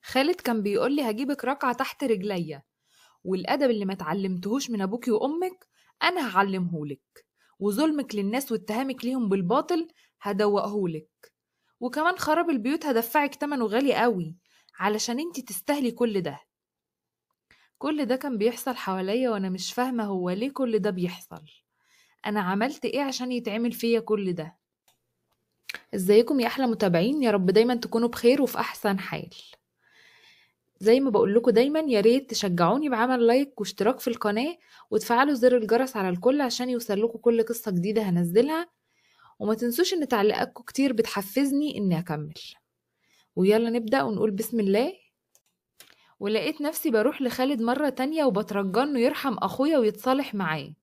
خالد كان بيقولي هجيبك ركعة تحت رجليا، والأدب اللي ما اتعلمتهوش من أبوكي وأمك أنا هعلمهولك، وظلمك للناس واتهامك ليهم بالباطل هدوقهولك، وكمان خراب البيوت هدفعك تمنه غالي قوي علشان انتي تستاهلي كل ده. كل ده كان بيحصل حواليا وأنا مش فاهمة هو ليه كل ده بيحصل. أنا عملت إيه عشان يتعمل فيا كل ده؟ ازيكم يا أحلى متابعين، يا رب دايما تكونوا بخير وفي أحسن حال. زي ما بقول لكم دايما يا ريت تشجعوني بعمل لايك واشتراك في القناة وتفعلوا زر الجرس على الكل عشان يوصلكوا كل قصة جديدة هنزلها، وما تنسوش ان تعليقاتكم كتير بتحفزني اني اكمل. ويلا نبدأ ونقول بسم الله. ولقيت نفسي بروح لخالد مرة تانية وبترجى انه يرحم اخويا ويتصالح معاه.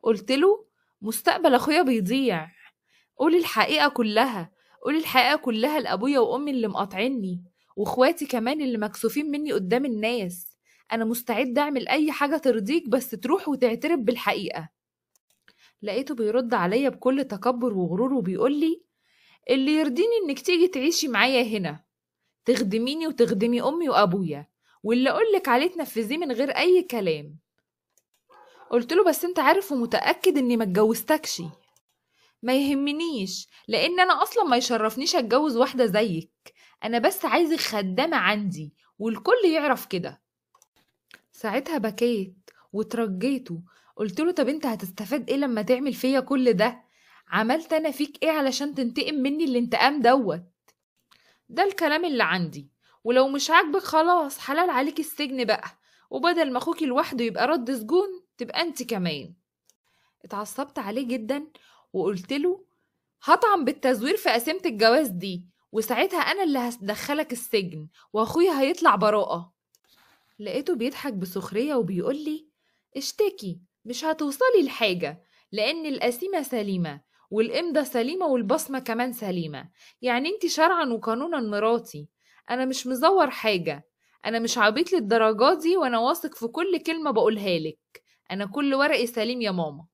قلت له مستقبل اخويا بيضيع، قولي الحقيقة كلها، قولي الحقيقة كلها لأبويا وأمي اللي مقاطعيني واخواتي كمان اللي مكسوفين مني قدام الناس. أنا مستعد أعمل أي حاجة ترضيك بس تروح وتعترف بالحقيقة. لقيته بيرد عليا بكل تكبر وغرور وبيقولي اللي يرضيني إنك تيجي تعيشي معايا هنا، تخدميني وتخدمي أمي وأبويا، واللي أقولك عليه تنفذيه من غير أي كلام. قلت له بس أنت عارف ومتأكد إني ما اتجوزتكش. ما يهمنيش، لان انا اصلا ما يشرفنيش اتجوز واحدة زيك، انا بس عايزك خدامة عندي والكل يعرف كده. ساعتها بكيت وترجيته، قلت له طب انت هتستفاد ايه لما تعمل فيا كل ده؟ عملت انا فيك ايه علشان تنتقم مني الانتقام دوت؟ ده الكلام اللي عندي، ولو مش عاجبك خلاص حلال عليك السجن بقى، وبدل ما اخوكي لوحده يبقى رد سجون تبقى انت كمان. اتعصبت عليه جدا وقلت له هطعن بالتزوير في قسيمة الجواز دي، وساعتها أنا اللي هدخلك السجن وأخويا هيطلع براءة. لقيته بيضحك بسخرية وبيقولي اشتكي مش هتوصلي لحاجة، لأن القسيمة سليمة والإمضة سليمة والبصمة كمان سليمة، يعني انتي شرعا وقانونا مراتي. أنا مش مزور حاجة، أنا مش عبيط للدرجات دي، وأنا واثق في كل كلمة بقولها لك، أنا كل ورقي سليم يا ماما.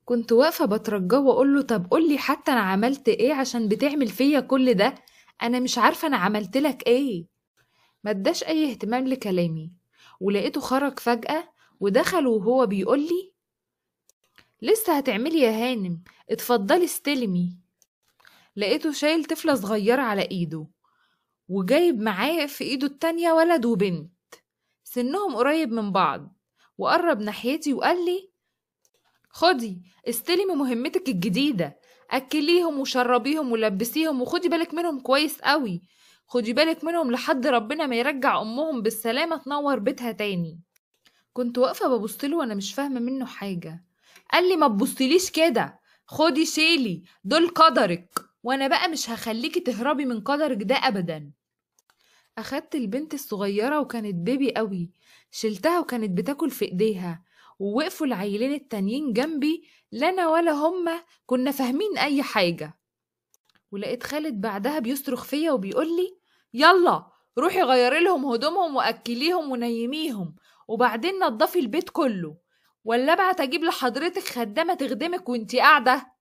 كنت واقفة بترجاه واقوله طب قولي حتى انا عملت ايه عشان بتعمل فيا كل ده؟ انا مش عارفة انا عملت لك ايه. ما اداش اي اهتمام لكلامي، ولقيته خرج فجأة ودخل وهو بيقولي لسه هتعملي يا هانم، اتفضلي استلمي. لقيته شايل طفلة صغيرة على ايده، وجايب معاه في ايده التانية ولد وبنت سنهم قريب من بعض، وقرب ناحيتي وقال لي خدي استلمي مهمتك الجديدة، أكليهم وشربيهم ولبسيهم وخدي بالك منهم كويس قوي، خدي بالك منهم لحد ربنا ما يرجع أمهم بالسلامة تنور بيتها تاني. كنت واقفة ببصله وأنا مش فاهمة منه حاجة. قال لي ما تبصليش كده، خدي شيلي دول قدرك، وأنا بقى مش هخليكي تهربي من قدرك ده أبدا. أخدت البنت الصغيرة وكانت بيبي قوي، شلتها وكانت بتاكل في ايديها، ووقفوا العيلين التانيين جنبي، لا انا ولا هما كنا فاهمين اي حاجة. ولقيت خالد بعدها بيصرخ فيا وبيقولي يلا روحي غيري لهم هدومهم واكليهم ونيميهم، وبعدين نضفي البيت كله، ولا ابعت اجيب لحضرتك خدامة تخدمك وانتي قاعدة.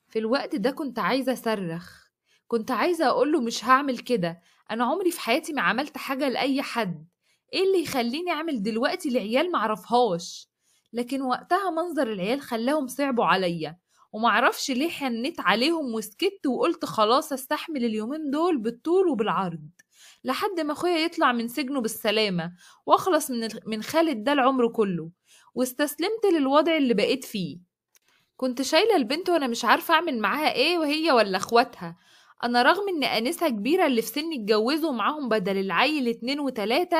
في الوقت ده كنت عايزة أصرخ، كنت عايزة أقوله مش هعمل كده، أنا عمري في حياتي ما عملت حاجة لأي حد، إيه اللي يخليني أعمل دلوقتي لعيال معرفهاش؟ لكن وقتها منظر العيال خلاهم صعبوا عليا، ومعرفش ليه حنيت عليهم وسكت وقلت خلاص استحمل اليومين دول بالطول وبالعرض لحد ما أخويا يطلع من سجنه بالسلامة، واخلص من خالد ده العمر كله، واستسلمت للوضع اللي بقيت فيه. كنت شايلة البنت وانا مش عارفة اعمل معاها ايه وهي ولا اخواتها. انا رغم ان انسة كبيرة اللي في سني اتجوزوا معاهم بدل العيل 2 و3،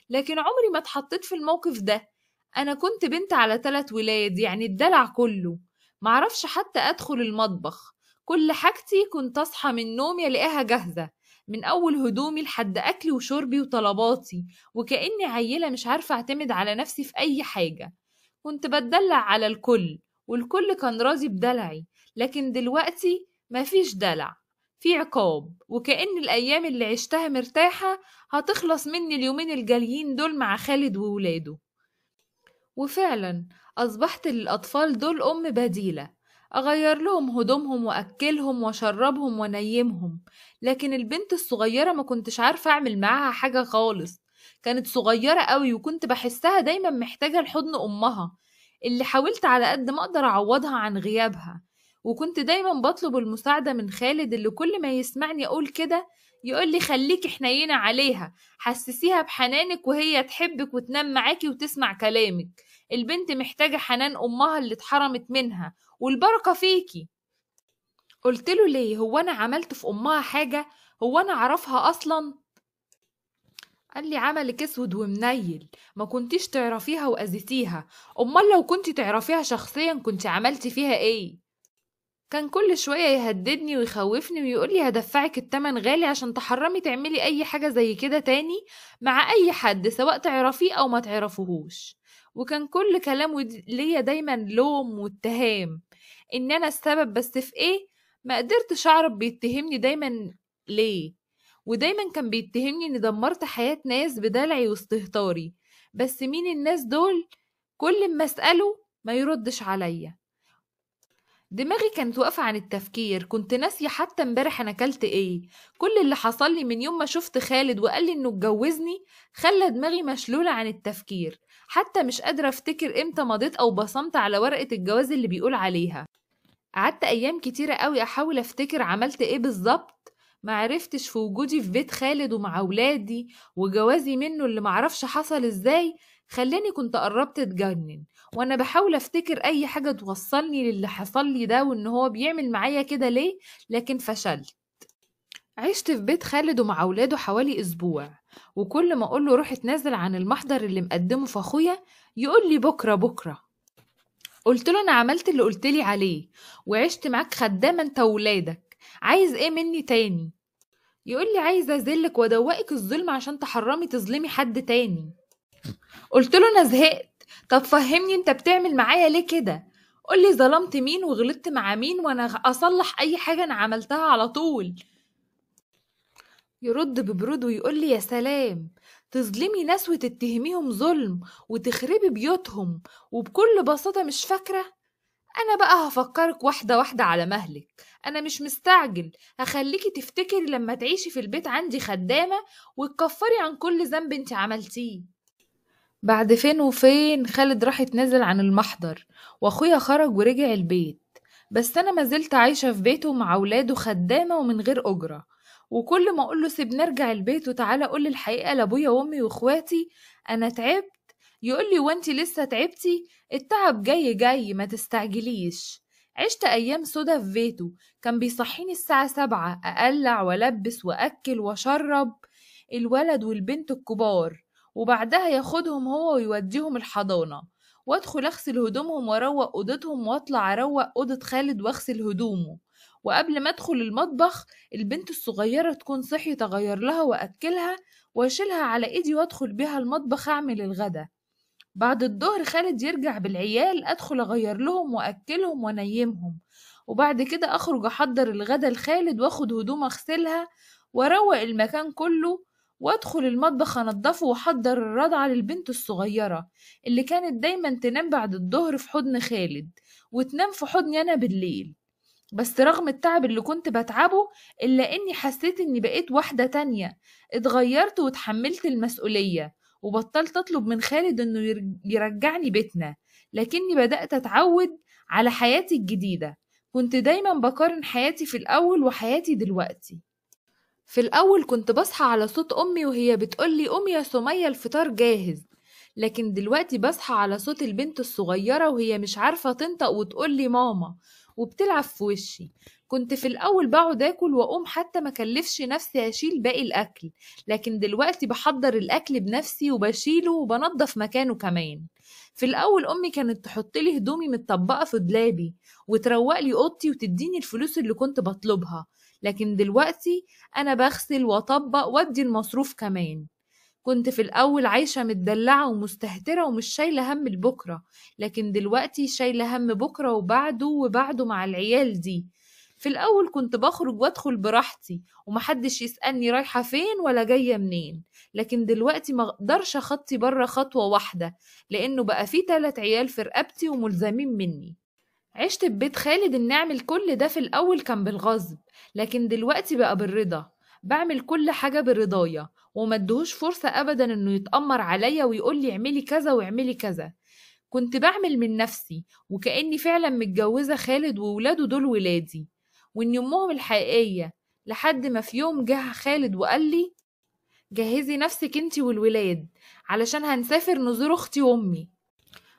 لكن عمري ما اتحطيت في الموقف ده. انا كنت بنت على 3 ولاد، يعني الدلع كله، معرفش حتى ادخل المطبخ، كل حاجتي كنت اصحى من نومي الاقيها جاهزة، من اول هدومي لحد اكلي وشربي وطلباتي، وكأني عيلة مش عارفة اعتمد على نفسي في اي حاجة. كنت بتدلع على الكل والكل كان راضي بدلعي، لكن دلوقتي مفيش دلع، في عقاب، وكأن الأيام اللي عشتها مرتاحة هتخلص مني اليومين الجايين دول مع خالد وولاده. وفعلا أصبحت للأطفال دول أم بديلة، أغير لهم هدومهم وأكلهم وأشربهم ونيمهم. لكن البنت الصغيرة ما كنتش عارفة أعمل معاها حاجة خالص، كانت صغيرة قوي وكنت بحسها دايما محتاجة لحضن أمها، اللي حاولت على قد ما أقدر أعوضها عن غيابها. وكنت دايما بطلب المساعدة من خالد، اللي كل ما يسمعني أقول كده يقولي خليكي حنينة عليها، حسسيها بحنانك وهي تحبك وتنام معاكي وتسمع كلامك. البنت محتاجة حنان أمها اللي اتحرمت منها، والبركة فيكي. قلت له ليه؟ هو أنا عملت في أمها حاجة؟ هو أنا أعرفها أصلا؟ قال لي عملك اسود ومنيل، ما كنتيش تعرفيها وأذيتيها، أمال لو كنتي تعرفيها شخصيا كنتي عملتي فيها إيه؟ كان كل شوية يهددني ويخوفني ويقولي هدفعك التمن غالي عشان تحرمي تعملي أي حاجة زي كده تاني مع أي حد، سواء تعرفيه أو ما تعرفوهوش. وكان كل كلامه ليا دايما لوم واتهام، إن أنا السبب، بس في إيه؟ ما قدرتش أعرف بيتهمني دايما ليه. ودايما كان بيتهمني إني دمرت حياة ناس بدلعي واستهتاري. بس مين الناس دول؟ كل ما أسأله ما يردش عليا. دماغي كانت واقفة عن التفكير، كنت ناسية حتى امبارح انا اكلت ايه. كل اللي حصل لي من يوم ما شفت خالد وقال لي انه اتجوزني خلى دماغي مشلولة عن التفكير، حتى مش قادرة افتكر امتى مضيت او بصمت على ورقة الجواز اللي بيقول عليها. قعدت ايام كتيرة قوي احاول افتكر عملت ايه بالظبط. معرفتش في وجودي في بيت خالد ومع ولادي وجوازي منه اللي معرفش حصل ازاي خلاني كنت قربت اتجنن، وانا بحاول افتكر اي حاجة توصلني للي حصل لي ده وان هو بيعمل معايا كده ليه، لكن فشلت. عشت في بيت خالد ومع ولاده حوالي اسبوع، وكل ما اقوله روح اتنازل عن المحضر اللي مقدمه في اخويا يقول لي بكرة بكرة. قلت له انا عملت اللي قلتلي عليه وعشت معاك خدامة انت وولادك، عايز ايه مني تاني؟ يقول لي عايزة اذلك وادوقك الظلم عشان تحرمي تظلمي حد تاني. قلت له انا زهقت، طب فهمني انت بتعمل معايا ليه كده؟ قولي ظلمت مين وغلطت مع مين وانا اصلح اي حاجة انا عملتها على طول. يرد ببرود ويقول لي يا سلام، تظلمي ناس وتتهميهم ظلم وتخربي بيوتهم وبكل بساطة مش فاكرة؟ أنا بقى هفكرك واحدة واحدة على مهلك، أنا مش مستعجل، هخليكي تفتكري لما تعيشي في البيت عندي خدامة وتكفري عن كل ذنب انت عملتيه. بعد فين وفين خالد راح يتنازل عن المحضر، واخويا خرج ورجع البيت، بس انا ما زلت عايشة في بيته مع اولاده خدامة ومن غير اجرة. وكل ما اقوله سيبني ارجع البيت وتعالى قولي الحقيقة لابويا وامي واخواتي انا تعبت، يقولي وانتي لسه تعبتي؟ التعب جاي جاي ما تستعجليش. عشت ايام سودا في بيته، كان بيصحيني الساعة 7 اقلع والبس واكل واشرب الولد والبنت الكبار، وبعدها ياخدهم هو ويوديهم الحضانة، وادخل اغسل هدومهم واروق اوضتهم واطلع اروق اوضة خالد واغسل هدومه. وقبل ما ادخل المطبخ البنت الصغيرة تكون صحيت اغير لها واكلها واشيلها على ايدي وادخل بيها المطبخ اعمل الغدا. بعد الظهر خالد يرجع بالعيال ادخل اغير لهم واكلهم ونيمهم، وبعد كده اخرج احضر الغدا لخالد واخد هدوم اغسلها واروق المكان كله، وادخل المطبخ انضفه واحضر الرضعة للبنت الصغيرة اللي كانت دايما تنام بعد الظهر في حضن خالد وتنام في حضني انا بالليل. بس رغم التعب اللي كنت بتعبه إلا إني حسيت إني بقيت واحدة تانية، اتغيرت وتحملت المسؤولية وبطلت أطلب من خالد إنه يرجعني بيتنا، لكني بدأت أتعود على حياتي الجديدة. كنت دايما بقارن حياتي في الأول وحياتي دلوقتي. في الأول كنت بصحى على صوت أمي وهي بتقولي قومي يا سمية الفطار جاهز، لكن دلوقتي بصحى على صوت البنت الصغيرة وهي مش عارفة تنطق وتقولي ماما وبتلعب في وشي. كنت في الأول بقعد آكل وأقوم حتى ما كلفش نفسي أشيل باقي الأكل، لكن دلوقتي بحضر الأكل بنفسي وبشيله وبنضف مكانه كمان. في الأول أمي كانت تحطلي هدومي متطبقة في دولابي وتروقلي أوضتي وتديني الفلوس اللي كنت بطلبها، لكن دلوقتي أنا بغسل وأطبق وأدي المصروف كمان. كنت في الأول عايشة متدلعة ومستهترة ومش شايلة هم البكرة، لكن دلوقتي شايلة هم بكرة وبعده وبعده مع العيال دي. في الأول كنت بخرج وادخل براحتي ومحدش يسألني رايحة فين ولا جاية منين، لكن دلوقتي مقدرش أخطي برا خطوة واحدة لأنه بقى في 3 عيال في رقبتي وملزمين مني. عشت في بيت خالد إن أعمل كل ده في الأول كان بالغصب، لكن دلوقتي بقى بالرضا. بعمل كل حاجة برضايا وما ادهوش فرصة أبدا إنه يتأمر عليا ويقول لي اعملي كذا واعملي كذا. كنت بعمل من نفسي وكأني فعلا متجوزة خالد وولاده دول ولادي وإن أمهم الحقيقية، لحد ما في يوم جه خالد وقال لي جهزي نفسك انتي والولاد علشان هنسافر نزور أختي وأمي.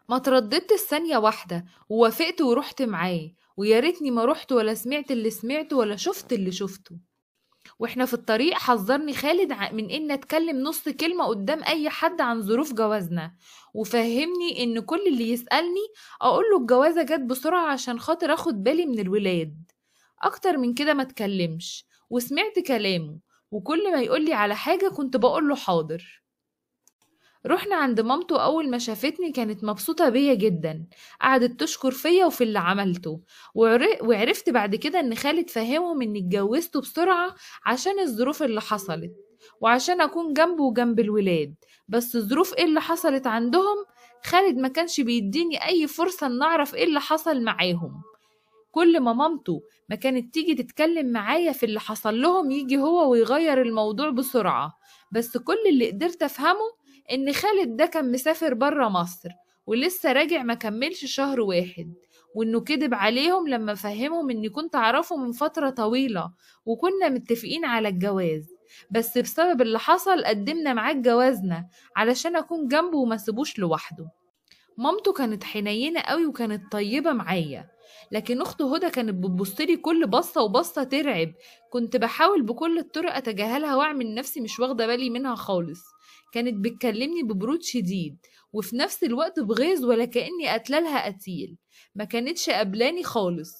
ما ترددتش ثانية واحدة ووافقت ورحت معاه، ويا ريتني ما رحت ولا سمعت اللي سمعته ولا شفت اللي شفته. واحنا في الطريق حذرني خالد من ان اتكلم نص كلمة قدام اي حد عن ظروف جوازنا، وفهمني ان كل اللي يسألني اقوله الجوازة جت بسرعة عشان خاطر اخد بالي من الولاد. اكتر من كده ما اتكلمش، وسمعت كلامه، وكل ما يقولي على حاجة كنت بقوله حاضر. رحنا عند مامته. أول ما شافتني كانت مبسوطة بيا جدا، قعدت تشكر فيا وفي اللي عملته. وعرفت بعد كده إن خالد فهمهم إني اتجوزته بسرعة عشان الظروف اللي حصلت وعشان أكون جنبه وجنب الولاد. بس الظروف إيه اللي حصلت عندهم خالد ما كانش بيديني أي فرصة إن أعرف إيه اللي حصل معاهم. كل ما مامته ما كانت تيجي تتكلم معايا في اللي حصل لهم يجي هو ويغير الموضوع بسرعة. بس كل اللي قدرت أفهمه إن خالد ده كان مسافر برا مصر ولسه راجع ما كملش شهر واحد، وإنه كدب عليهم لما فهمهم إني كنت أعرفه من فترة طويلة وكنا متفقين على الجواز، بس بسبب اللي حصل قدمنا معاه جوازنا علشان أكون جنبه وما سيبوش لوحده. مامته كانت حنينة قوي وكانت طيبة معايا، لكن أخت هدى كانت بتبصلي كل بصة وبصة ترعب. كنت بحاول بكل الطرق أتجاهلها وأعمل نفسي مش واخدة بالي منها خالص. كانت بتكلمني ببرود شديد وفي نفس الوقت بغيظ ولا كأني قتلالها قتيل. ما كانتش قبلاني خالص.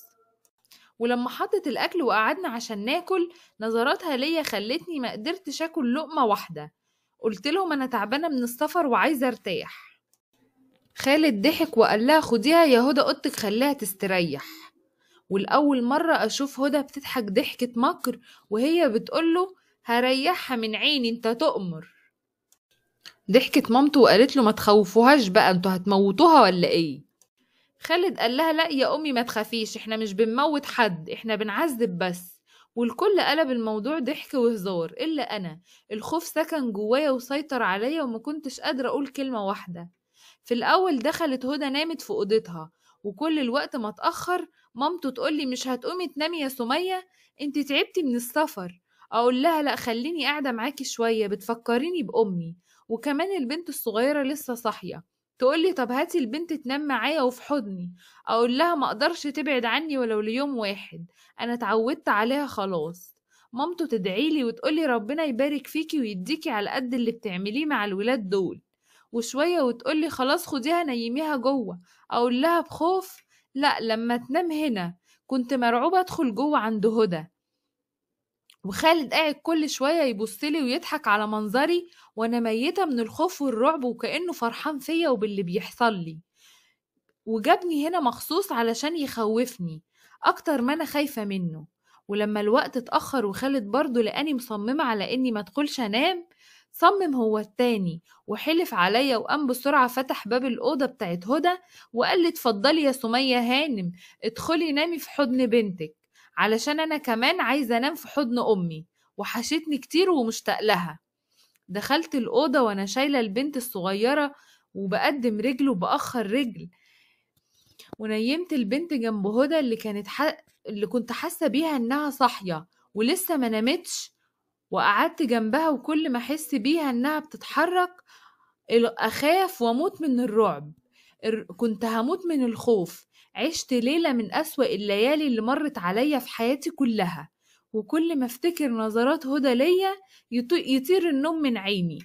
ولما حطت الأكل وقعدنا عشان ناكل نظراتها ليا خلتني ما قدرتش أكل لقمة واحدة. قلت لهم أنا تعبانة من السفر وعايزة أرتاح. خالد ضحك وقال لها خديها يا هدى اوضتك خليها تستريح. والأول مرة أشوف هدى بتضحك ضحكة مكر وهي بتقوله هريحها من عيني انت تؤمر. ضحكت مامته وقالت له ما تخوفوهاش بقى انتوا هتموتوها ولا ايه. خالد قال لها لا يا أمي ما تخافيش احنا مش بنموت حد احنا بنعذب بس. والكل قلب الموضوع ضحك وهزار إلا أنا. الخوف سكن جوايا وسيطر عليا وما كنتش قادرة أقول كلمة واحدة. في الأول دخلت هدى نامت في أوضتها، وكل الوقت ما اتأخر مامته تقولي مش هتقومي تنامي يا سمية انتي تعبتي من السفر. أقول لها لأ خليني قاعدة معاكي شوية بتفكريني بأمي، وكمان البنت الصغيرة لسه صاحية. تقولي طب هاتي البنت تنام معايا وفي حضني. أقول لها ما أقدرش تبعد عني ولو ليوم واحد، أنا اتعودت عليها خلاص. مامته تدعيلي وتقولي ربنا يبارك فيكي ويديكي على قد اللي بتعمليه مع الولاد دول، وشوية وتقولي خلاص خديها نيميها جوه. أقول لها بخوف لا لما تنام هنا. كنت مرعوبة أدخل جوه عند هدى. وخالد قاعد كل شوية يبصلي ويضحك على منظري وأنا ميتة من الخوف والرعب وكأنه فرحان فيا وباللي بيحصل لي، وجابني هنا مخصوص علشان يخوفني أكتر ما أنا خايفة منه. ولما الوقت اتأخر وخالد برضه لقاني مصممة على إني ما ادخلش أنام، صمم هو التاني وحلف عليا وقام بسرعة فتح باب الأوضة بتاعت هدى وقال لي اتفضلي يا سمية هانم ادخلي نامي في حضن بنتك، علشان أنا كمان عايزة أنام في حضن أمي وحشتني كتير ومشتاق لها. دخلت الأوضة وأنا شايلة البنت الصغيرة وبقدم رجل وبأخر رجل، ونيمت البنت جنب هدى اللي كنت حاسة بيها إنها صاحية ولسه ما نامتش، وقعدت جنبها وكل ما أحس بيها إنها بتتحرك أخاف وأموت من الرعب. كنت هموت من الخوف. عشت ليلة من أسوأ الليالي اللي مرت عليا في حياتي كلها، وكل ما افتكر نظرات هدى ليا يطير النوم من عيني.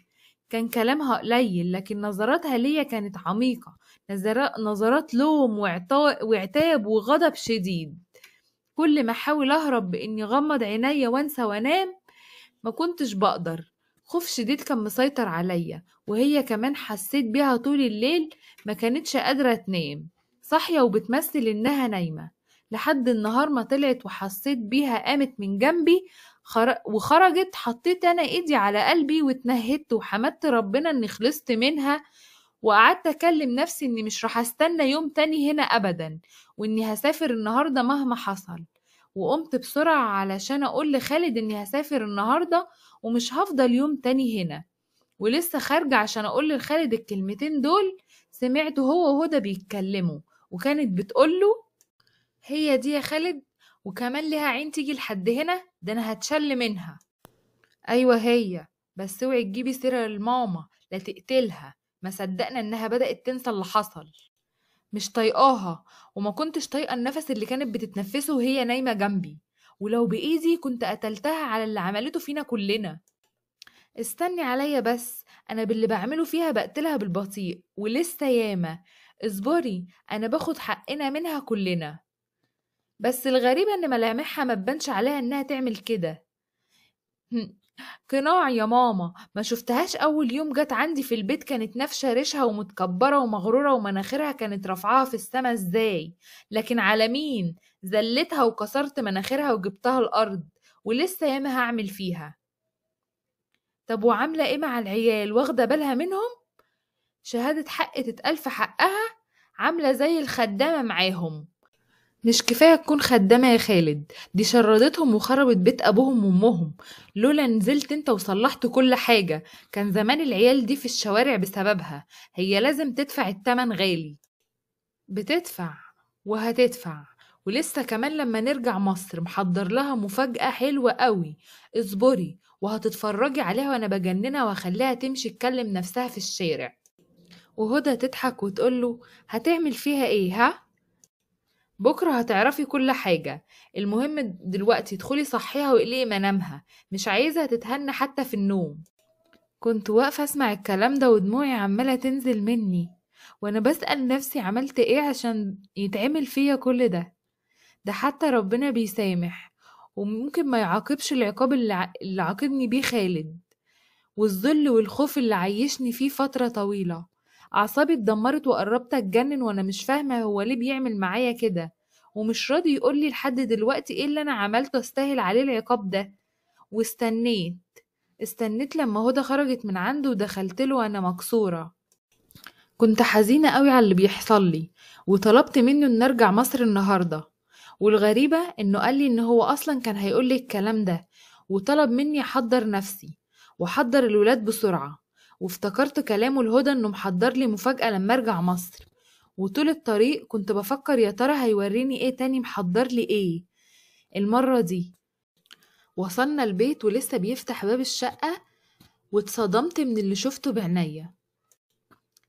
كان كلامها قليل لكن نظراتها ليا كانت عميقة، نظرات لوم وعتاب وغضب شديد. كل ما احاول اهرب باني اغمض عينيا وانسى وانام ما كنتش بقدر. خوف شديد كان مسيطر عليا وهي كمان حسيت بيها طول الليل ما كانتش قادرة تنام، صاحية وبتمثل انها نايمة لحد النهار ما طلعت وحسيت بيها قامت من جنبي وخرجت. حطيت انا ايدي على قلبي واتنهدت وحمدت ربنا اني خلصت منها وقعدت أكلم نفسي إني مش راح أستنى يوم تاني هنا أبدا، وإني هسافر النهاردة مهما حصل. وقمت بسرعة علشان أقول لخالد إني هسافر النهاردة ومش هفضل يوم تاني هنا. ولسه خارجة عشان أقول لخالد الكلمتين دول، سمعته هو وهدى بيتكلموا، وكانت بتقوله: هي دي يا خالد؟ وكمان ليها عين تيجي لحد هنا؟ ده أنا هتشل منها. أيوة هي، بس اوعي تجيبي سيرة لماما لا تقتلها. ما صدقنا إنها بدأت تنسى اللي حصل. مش طايقاها، وما كنتش طايقة النفس اللي كانت بتتنفسه وهي نايمة جنبي، ولو بإيدي كنت قتلتها على اللي عملته فينا كلنا. استني عليا بس، انا باللي بعمله فيها بقتلها بالبطيء ولسه ياما. اصبري، انا باخد حقنا منها كلنا. بس الغريبة ان ملامحها ما تبانش عليها انها تعمل كده. قناع يا ماما، ما شفتهاش اول يوم جت عندي في البيت كانت نافشة ريشها ومتكبرة ومغرورة ومناخيرها كانت رافعاها في السما ازاي؟ لكن على مين؟ زلتها وكسرت مناخيرها وجبتها الارض، ولسه ياما هعمل فيها. طب وعاملة ايه مع العيال؟ واخدة بالها منهم؟ شهادة حق تتقال في حقها، عاملة زي الخدامة معاهم. مش كفاية تكون خدامة يا خالد، دي شردتهم وخربت بيت أبوهم وأمهم. لولا نزلت انت وصلحت كل حاجة كان زمان العيال دي في الشوارع بسببها. هي لازم تدفع التمن غالي. بتدفع وهتدفع، ولسه كمان لما نرجع مصر محضر لها مفاجأة حلوة قوي. اصبري وهتتفرجي عليها وانا بجننها واخليها تمشي تكلم نفسها في الشارع. وهدى تضحك وتقوله: هتعمل فيها ايه ها؟ بكرة هتعرفي كل حاجة. المهم دلوقتي ادخلي صحيها واقلقي منامها، مش عايزة تتهنى حتى في النوم. كنت واقفة اسمع الكلام ده ودموعي عمالة تنزل مني، وانا بسأل نفسي عملت ايه عشان يتعمل فيا كل ده؟ ده حتى ربنا بيسامح، وممكن ما يعاقبش العقاب اللي عاقبني بيه خالد. والذل والخوف اللي عيشني فيه فترة طويلة. أعصابي اتدمرت وقربت أتجنن وأنا مش فاهمة هو ليه بيعمل معايا كده، ومش راضي يقولي لحد دلوقتي ايه اللي أنا عملته استاهل عليه العقاب ده. استنيت لما هدى خرجت من عنده ودخلت له وأنا مكسورة. كنت حزينة قوي على اللي بيحصل لي، وطلبت منه إن أرجع مصر النهاردة. والغريبة إنه قال لي إن هو أصلا كان هيقولي الكلام ده، وطلب مني أحضر نفسي وأحضر الولاد بسرعة. وافتكرت كلامه الهدى إنه محضر لي مفاجأة لما أرجع مصر. وطول الطريق كنت بفكر يا ترى هيوريني إيه تاني، محضر لي إيه المرة دي. وصلنا البيت ولسه بيفتح باب الشقة، واتصدمت من اللي شفته بعناية.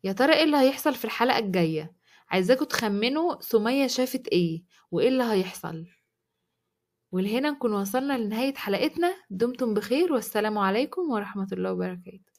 يا ترى ايه اللي هيحصل في الحلقة الجاية؟ عايزاكم تخمنوا سمية شافت ايه وايه اللي هيحصل. ولهنا نكون وصلنا لنهاية حلقتنا. دمتم بخير والسلام عليكم ورحمة الله وبركاته.